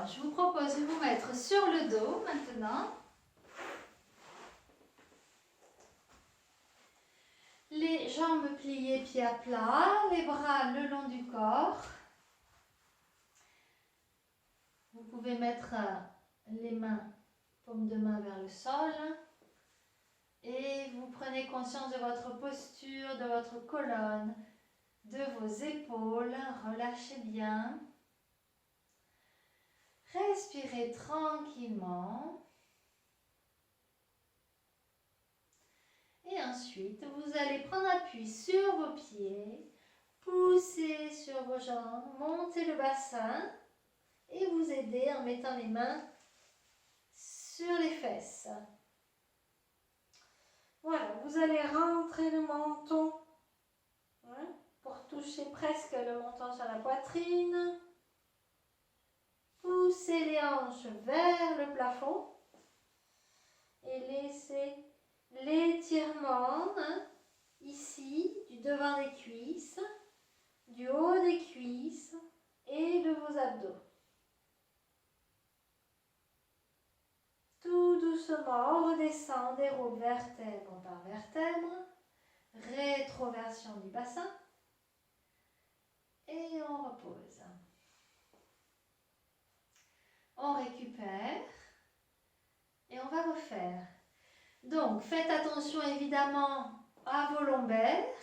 Alors, je vous propose de vous mettre sur le dos maintenant. Les jambes pliées, pieds à plat, les bras le long du corps. Vous pouvez mettre les mains, paumes de main vers le sol. Et vous prenez conscience de votre posture, de votre colonne, de vos épaules. Relâchez bien. Respirez tranquillement. Et ensuite, vous allez prendre appui sur vos pieds, pousser sur vos jambes, monter le bassin et vous aider en mettant les mains sur les fesses. Voilà, vous allez rentrer le menton pour toucher presque le menton sur la poitrine. Poussez les hanches vers le plafond et laissez l'étirement ici du devant des cuisses, du haut des cuisses et de vos abdos. Tout doucement, on redescend, déroule vertèbre par vertèbre, rétroversion du bassin et on repose. On récupère et on va refaire. Donc, faites attention évidemment à vos lombaires,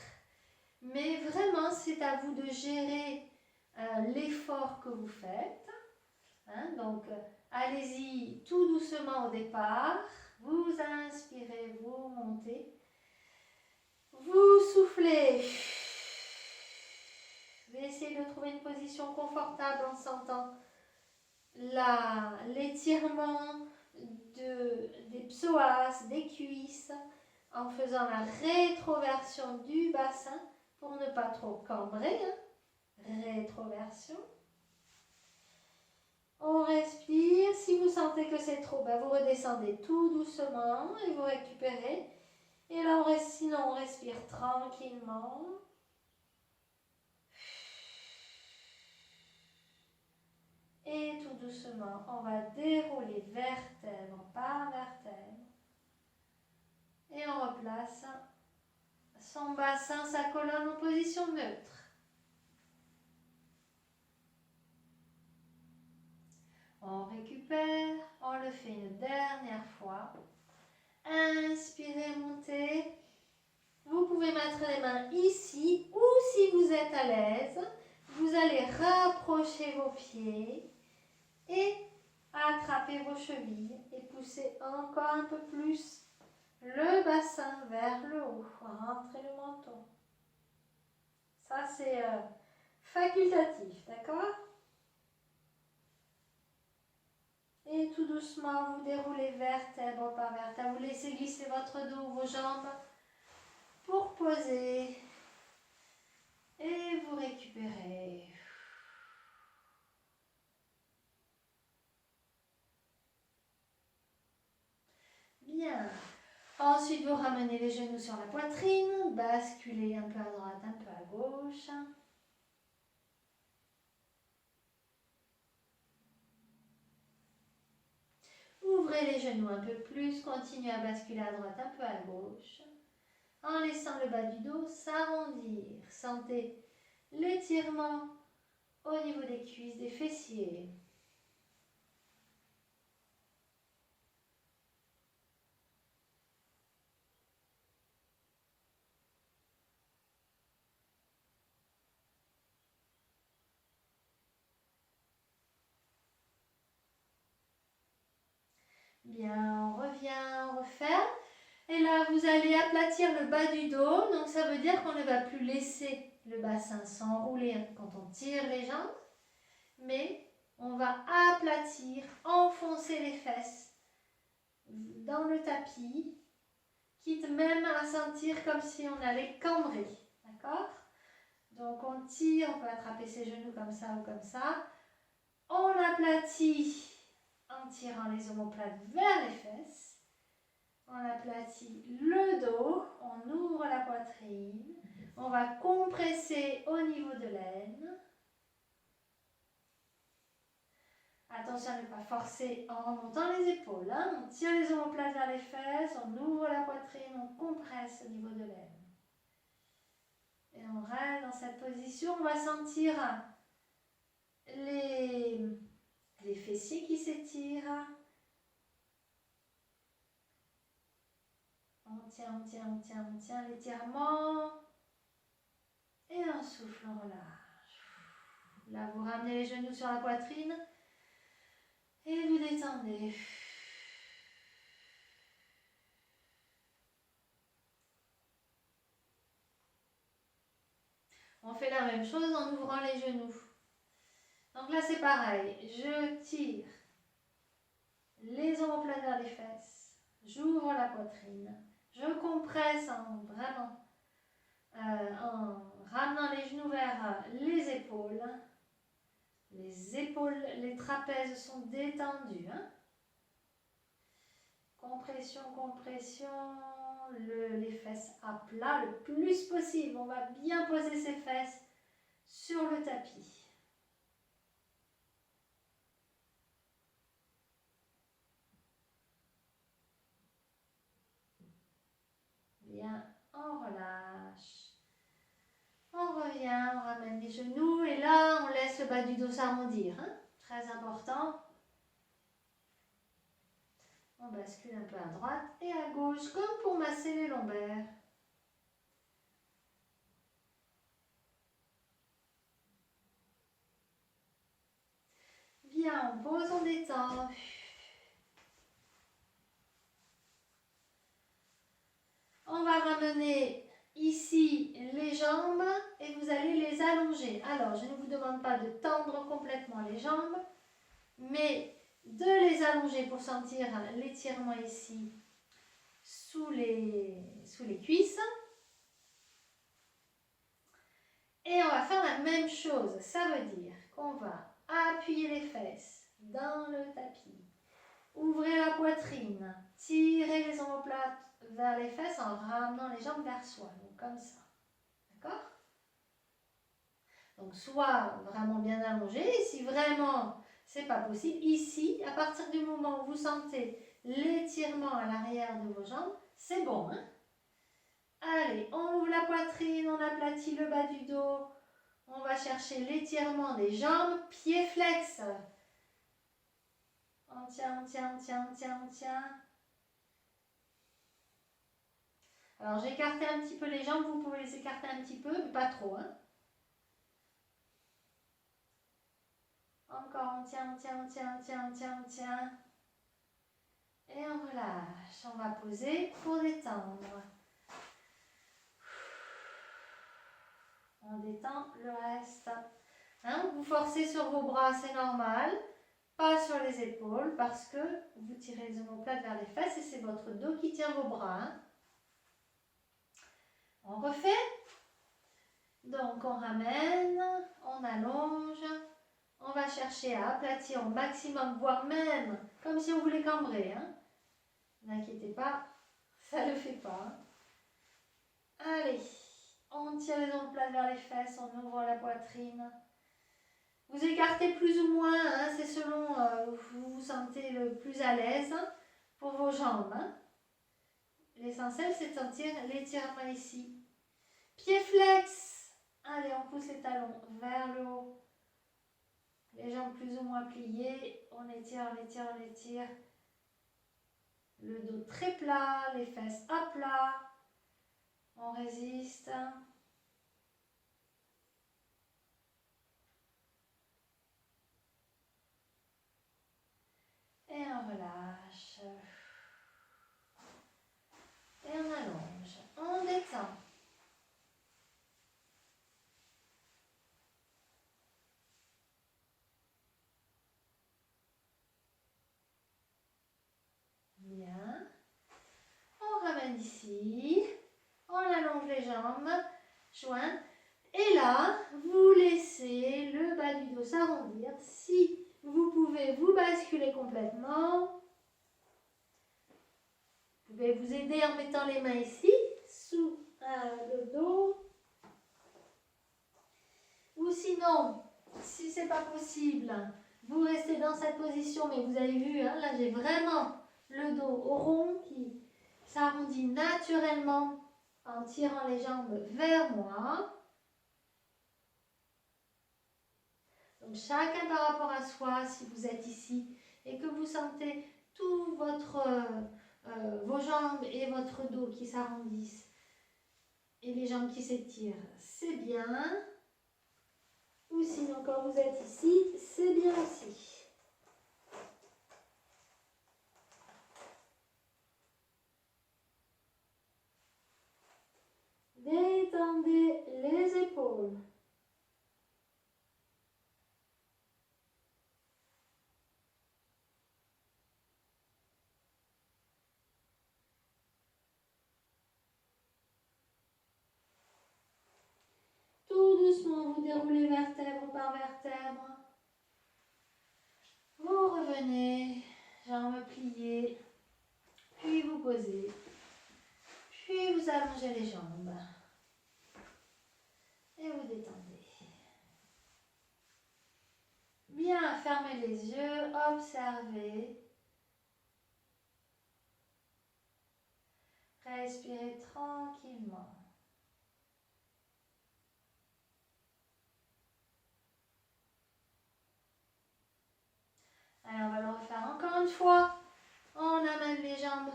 mais vraiment c'est à vous de gérer l'effort que vous faites. Donc, allez-y tout doucement au départ. Vous inspirez, vous montez. Vous soufflez. Vous essayez de trouver une position confortable en sentant l'étirement des psoas, des cuisses, en faisant la rétroversion du bassin pour ne pas trop cambrer. Rétroversion. On respire. Si vous sentez que c'est trop, vous redescendez tout doucement et vous récupérez. Et là, sinon, on respire tranquillement. Et tout doucement, on va dérouler vertèbre par vertèbre. Et on replace son bassin, sa colonne en position neutre. On récupère, on le fait une dernière fois. Inspirez, montez. Vous pouvez mettre les mains ici ou si vous êtes à l'aise, vous allez rapprocher vos pieds et attraper vos chevilles et pousser encore un peu plus le bassin vers le haut. Rentrez le menton. Ça, c'est facultatif, d'accord? Et tout doucement, vous déroulez vertèbre par vertèbre. Vous laissez glisser votre dos, vos jambes pour poser. Et vous récupérez. Bien. Ensuite, vous ramenez les genoux sur la poitrine. Basculez un peu à droite, un peu à gauche. Ouvrez les genoux un peu plus. Continuez à basculer à droite, un peu à gauche. En laissant le bas du dos s'arrondir. Sentez l'étirement au niveau des cuisses, des fessiers. Bien, on revient, on referme. Et là, vous allez aplatir le bas du dos. Donc, ça veut dire qu'on ne va plus laisser le bassin s'enrouler quand on tire les jambes. Mais on va aplatir, enfoncer les fesses dans le tapis, quitte même à sentir comme si on allait cambrer. D'accord? Donc, on tire, on peut attraper ses genoux comme ça ou comme ça. On aplatit en tirant les omoplates vers les fesses. On aplatit le dos, on ouvre la poitrine, on va compresser au niveau de l'aine. Attention à ne pas forcer en remontant les épaules. Hein. On tire les omoplates vers les fesses, on ouvre la poitrine, on compresse au niveau de l'aine. Et on reste dans cette position. On va sentir les fessiers qui s'étirent. On tient l'étirement. Et on souffle, on relâche. Là, vous ramenez les genoux sur la poitrine. Et vous détendez. On fait la même chose en ouvrant les genoux. Donc là, c'est pareil. Je tire les omoplates vers les fesses. J'ouvre la poitrine. Je compresse en ramenant les genoux vers les épaules. Les trapèzes sont détendus. Hein. Compression, les fesses à plat le plus possible. On va bien poser ses fesses sur le tapis. Bien, on relâche. On revient, on ramène les genoux et là, on laisse le bas du dos s'arrondir. Hein. Très important. On bascule un peu à droite et à gauche, comme pour masser les lombaires. Bien, on pose, on détend. On va ramener ici les jambes et vous allez les allonger. Alors, je ne vous demande pas de tendre complètement les jambes, mais de les allonger pour sentir l'étirement ici sous les cuisses. Et on va faire la même chose. Ça veut dire qu'on va appuyer les fesses dans le tapis. Ouvrez la poitrine. Tirez les omoplates vers les fesses en ramenant les jambes vers soi. Donc comme ça. D'accord? Donc soit vraiment bien allongé. Et si vraiment c'est pas possible, ici, à partir du moment où vous sentez l'étirement à l'arrière de vos jambes, c'est bon. Hein? Allez, on ouvre la poitrine, on aplatit le bas du dos. On va chercher l'étirement des jambes, pieds flex. On tient. Alors j'ai écarté un petit peu les jambes, vous pouvez les écarter un petit peu, mais pas trop. Hein. Encore, on tient. Et on relâche. On va poser pour détendre. On détend le reste. Hein, vous forcez sur vos bras, c'est normal. Pas sur les épaules parce que vous tirez les omoplates vers les fesses et c'est votre dos qui tient vos bras. Hein. On refait. Donc on ramène, on allonge. On va chercher à aplatir au maximum, voire même comme si on voulait cambrer. Hein. N'inquiétez pas, ça ne le fait pas. Hein. Allez, on tire les omoplates vers les fesses, on ouvre la poitrine. Vous écartez plus ou moins, hein, c'est selon où vous vous sentez le plus à l'aise pour vos jambes. Hein. L'essentiel, c'est de sentir l'étirement ici. Pieds flex. Allez, on pousse les talons vers le haut. Les jambes plus ou moins pliées. On étire. Le dos très plat, les fesses à plat. On résiste. Et on relâche. Et on allonge. On détend. Bien. On ramène ici. On allonge les jambes. Jointes. Et là, vous laissez le bas du dos s'arrondir. Si vous pouvez vous basculer complètement. Vous pouvez vous aider en mettant les mains ici, sous le dos. Ou sinon, si ce n'est pas possible, Vous restez dans cette position, mais vous avez vu, hein, là j'ai vraiment le dos au rond qui s'arrondit naturellement en tirant les jambes vers moi. Donc chacun par rapport à soi, si vous êtes ici et que vous sentez tout vos jambes et votre dos qui s'arrondissent et les jambes qui s'étirent, c'est bien. Ou sinon quand vous êtes ici, c'est bien aussi. Détendez les épaules. Tout doucement, vous déroulez vertèbre par vertèbre. Vous revenez, jambes pliées, puis vous posez, puis vous allongez les jambes et vous détendez. Bien, fermez les yeux, observez. Respirez tranquillement. Allez, on va le refaire encore une fois. On amène les jambes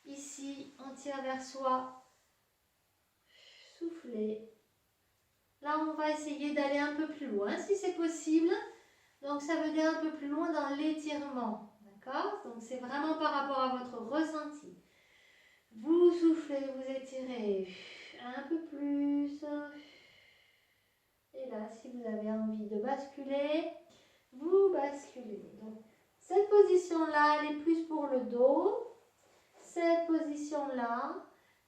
ici, on tire vers soi. Soufflez. Là, on va essayer d'aller un peu plus loin si c'est possible. Donc, ça veut dire un peu plus loin dans l'étirement. D'accord? Donc, c'est vraiment par rapport à votre ressenti. Vous soufflez, vous étirez un peu plus. Et là, si vous avez envie de basculer, vous basculez. Donc, cette position-là, elle est plus pour le dos. Cette position-là,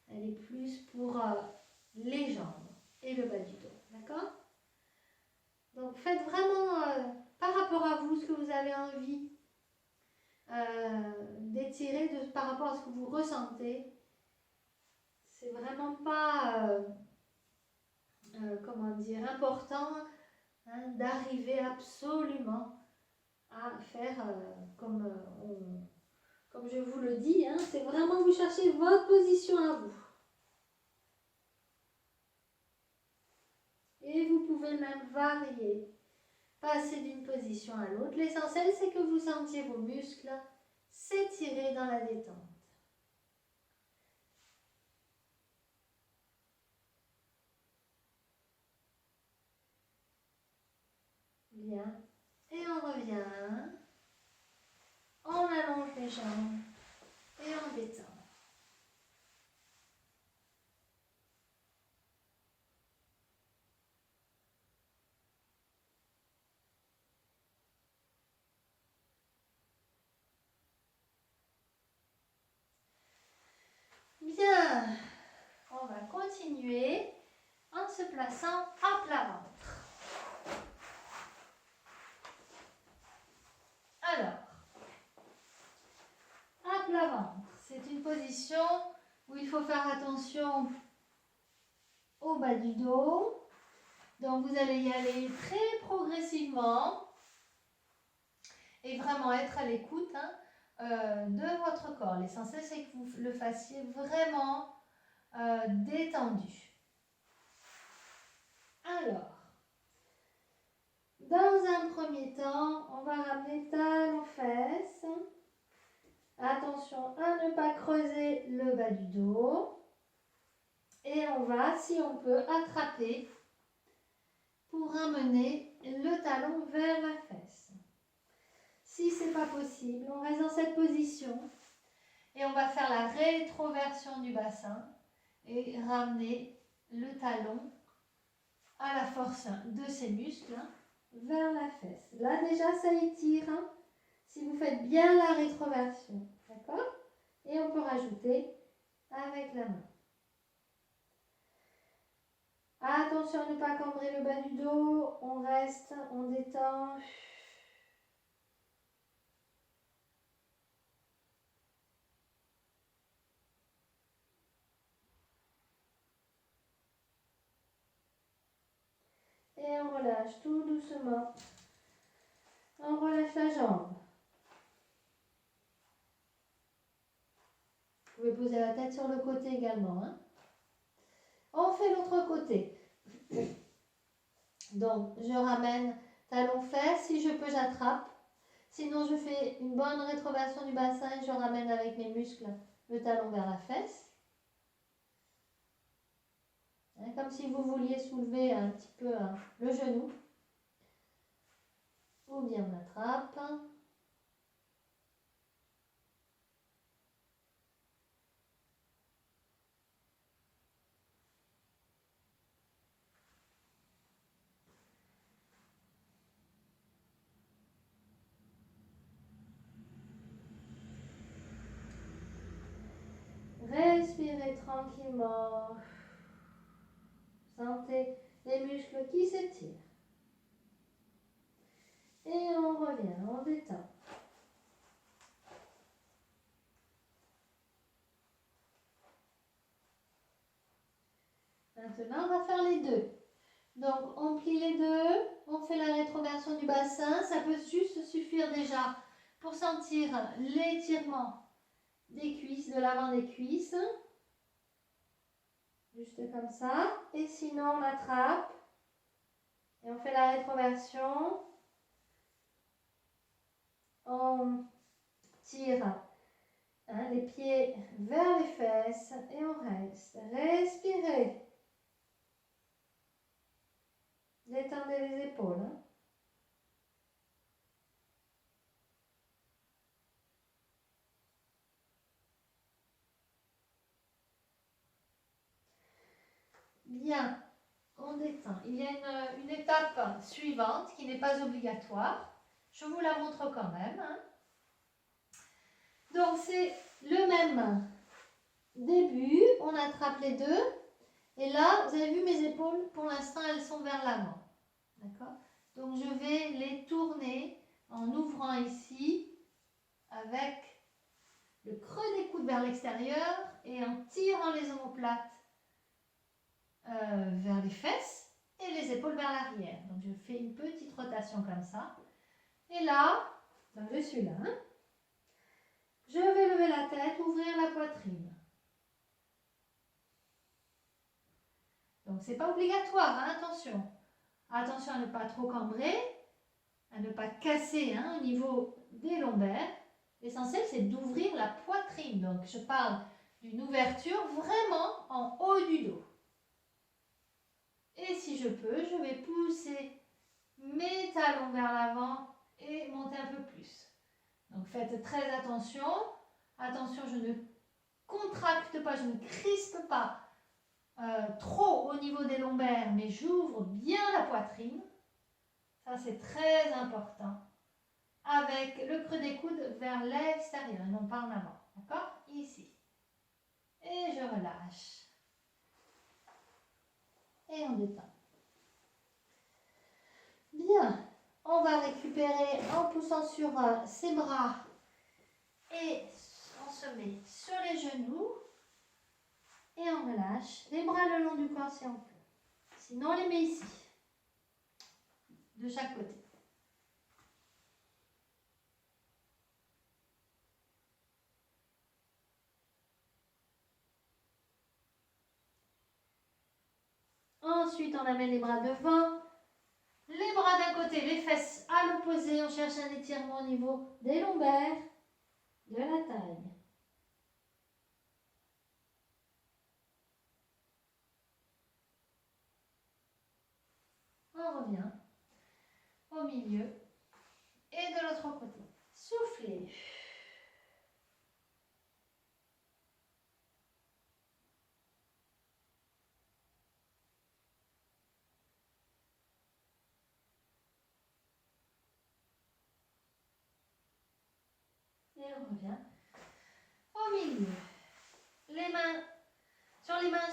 elle est plus pour les jambes et le bas du dos. D'accord? Donc, faites vraiment par rapport à vous ce que vous avez envie d'étirer par rapport à ce que vous ressentez. C'est vraiment pas, comment dire, important hein, d'arriver absolument à faire comme je vous le dis, hein, c'est vraiment vous cherchez votre position à vous. Et vous pouvez même varier, passer d'une position à l'autre. L'essentiel, c'est que vous sentiez vos muscles s'étirer dans la détente. Bien. Et on revient. On allonge les jambes et on détend. Bien, on va continuer en se plaçant à plat ventre. Alors, à plat ventre, c'est une position où il faut faire attention au bas du dos. Donc vous allez y aller très progressivement et vraiment être à l'écoute de votre corps. L'essentiel, c'est que vous le fassiez vraiment détendu. Alors, dans un premier temps, on va ramener talons-fesses. Attention à ne pas creuser le bas du dos. Et on va, si on peut, attraper pour ramener le talon vers la fesse. Si ce n'est pas possible, on reste dans cette position et on va faire la rétroversion du bassin et ramener le talon à la force de ses muscles vers la fesse. Là déjà ça étire si vous faites bien la rétroversion, d'accord? Et on peut rajouter avec la main. Attention à ne pas cambrer le bas du dos, on reste, on détend. Et on relâche tout doucement. On relâche la jambe. Vous pouvez poser la tête sur le côté également. Hein. On fait l'autre côté. Donc, je ramène talon-fesse. Si je peux, j'attrape. Sinon, je fais une bonne rétroversion du bassin et je ramène avec mes muscles le talon vers la fesse. Hein, comme si vous vouliez soulever un petit peu le genou. Ou bien on attrape. Respirez tranquillement. Sentez les muscles qui s'étirent. Et on revient, on détend. Maintenant, on va faire les deux. Donc, on plie les deux, on fait la rétroversion du bassin. Ça peut juste suffire déjà pour sentir l'étirement des cuisses, de l'avant des cuisses. Juste comme ça. Et sinon, on attrape et on fait la rétroversion. On tire les pieds vers les fesses et on reste. Respirez. Détendez les épaules. Hein. Bien, on détend. Il y a une étape suivante qui n'est pas obligatoire. Je vous la montre quand même. Hein. Donc, c'est le même début. On attrape les deux. Et là, vous avez vu mes épaules, pour l'instant, elles sont vers l'avant. D'accord? Donc, je vais les tourner en ouvrant ici avec le creux des coudes vers l'extérieur et en tirant les omoplates vers les fesses et les épaules vers l'arrière. Donc, je fais une petite rotation comme ça. Et là, donc je suis là. Hein? Je vais lever la tête, ouvrir la poitrine. Donc, ce n'est pas obligatoire, hein, attention. Attention à ne pas trop cambrer, à ne pas casser hein, au niveau des lombaires. L'essentiel, c'est d'ouvrir la poitrine. Donc, je parle d'une ouverture vraiment en haut du dos. Et si je peux, je vais pousser mes talons vers l'avant et monter un peu plus. Donc, faites très attention. Attention, je ne contracte pas, je ne crispe pas trop au niveau des lombaires, mais j'ouvre bien la poitrine. Ça, c'est très important. Avec le creux des coudes vers l'extérieur, non pas en avant. D'accord? Ici. Et je relâche. Et on détend. Bien. On va récupérer en poussant sur ses bras et on se met sur les genoux et on relâche les bras le long du corps si on peut. Sinon, on les met ici, de chaque côté. Ensuite, on amène les bras devant. Les bras d'un côté, les fesses à l'opposé. On cherche un étirement au niveau des lombaires, de la taille. On revient au milieu et de l'autre côté. Soufflez. Et on revient au milieu. Les mains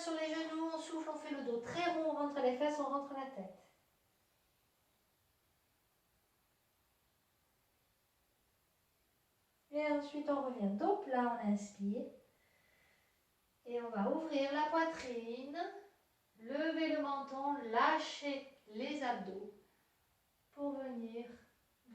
sur les genoux, on souffle, on fait le dos très rond, on rentre les fesses, on rentre la tête. Et ensuite, on revient dos plat, on inspire. Et on va ouvrir la poitrine, lever le menton, lâcher les abdos pour venir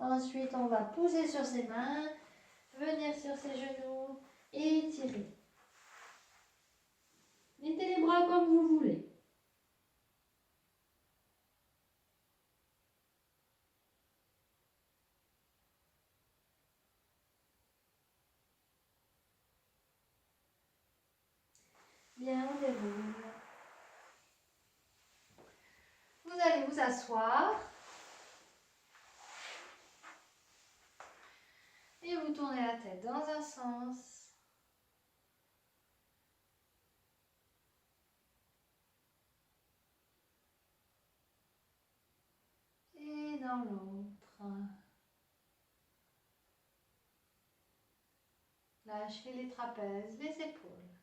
Ensuite, on va pousser sur ses mains, venir sur ses genoux et tirer. Mettez les bras comme vous voulez. Bien, on déroule. Vous allez vous asseoir. Et vous tournez la tête dans un sens. Et dans l'autre. Lâchez les trapèzes, les épaules.